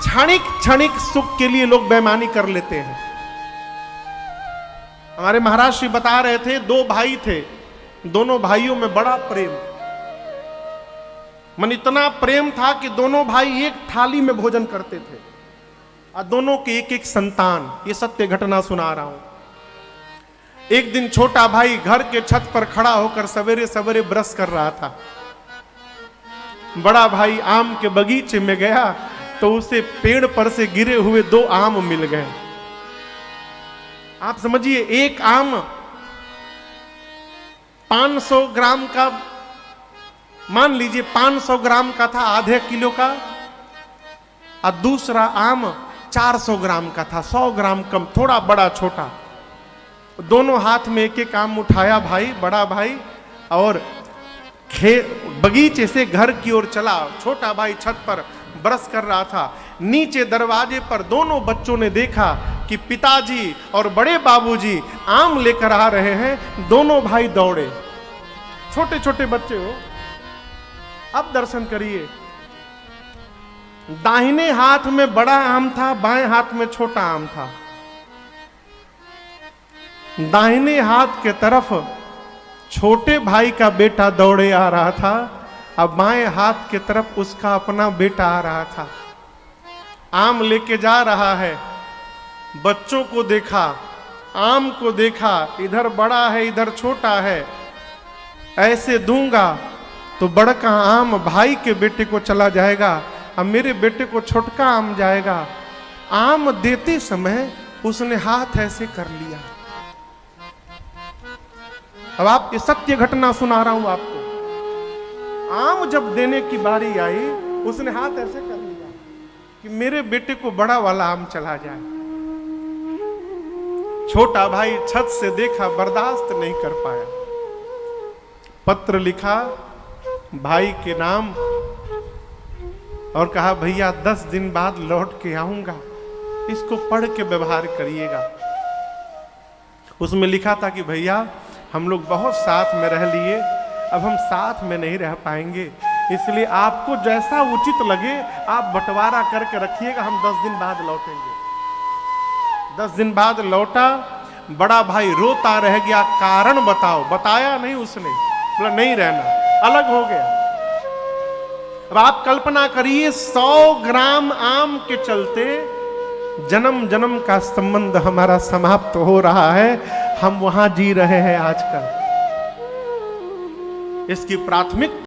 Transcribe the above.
क्षणिक क्षणिक सुख के लिए लोग बेईमानी कर लेते हैं। हमारे महाराज श्री बता रहे थे, दो भाई थे, दोनों भाइयों में बड़ा प्रेम, मन इतना प्रेम था कि दोनों भाई एक थाली में भोजन करते थे और दोनों के एक एक संतान। ये सत्य घटना सुना रहा हूं। एक दिन छोटा भाई घर के छत पर खड़ा होकर सवेरे सवेरे ब्रश कर रहा था। बड़ा भाई आम के बगीचे में गया तो उसे पेड़ पर से गिरे हुए 2 आम मिल गए। आप समझिए, एक आम 500 ग्राम का, मान लीजिए 500 ग्राम का था, आधे किलो का, और दूसरा आम 400 ग्राम का था, 100 ग्राम कम, थोड़ा बड़ा छोटा। दोनों हाथ में एक एक आम उठाया भाई, बड़ा भाई, और बगीचे से घर की ओर चला। छोटा भाई छत पर ब्रश कर रहा था। नीचे दरवाजे पर दोनों बच्चों ने देखा कि पिताजी और बड़े बाबूजी आम लेकर आ रहे हैं। दोनों भाई दौड़े। छोटे छोटे बच्चे हो, अब दर्शन करिए। दाहिने हाथ में बड़ा आम था, बाएं हाथ में छोटा आम था। दाहिने हाथ के तरफ छोटे भाई का बेटा दौड़े आ रहा था, अब बाएं हाथ की तरफ उसका अपना बेटा आ रहा था। आम लेके जा रहा है। बच्चों को देखा, आम को देखा, इधर बड़ा है इधर छोटा है, ऐसे दूंगा तो बड़का आम भाई के बेटे को चला जाएगा, अब मेरे बेटे को छोटका आम जाएगा। आम देते समय उसने हाथ ऐसे कर लिया। अब आप ये सत्य घटना सुना रहा हूं आपको। आम जब देने की बारी आई, उसने हाथ ऐसे कर लिया कि मेरे बेटे को बड़ा वाला आम चला जाए। छोटा भाई छत से देखा, बर्दाश्त नहीं कर पाया, पत्र लिखा भाई के नाम और कहा, भैया 10 दिन बाद लौट के आऊंगा, इसको पढ़ के व्यवहार करिएगा। उसमें लिखा था कि भैया हम लोग बहुत साथ में रह लिए, अब हम साथ में नहीं रह पाएंगे, इसलिए आपको जैसा उचित लगे आप बंटवारा करके रखिएगा, हम 10 दिन बाद लौटेंगे। 10 दिन बाद लौटा, बड़ा भाई रोता रह गया, कारण बताओ। बताया नहीं उसने, बोला नहीं रहना, अलग हो गया। अब आप कल्पना करिए, 100 ग्राम आम के चलते जन्म जन्म का संबंध हमारा समाप्त हो रहा है। हम वहां जी रहे हैं आजकल। इसकी प्राथमिक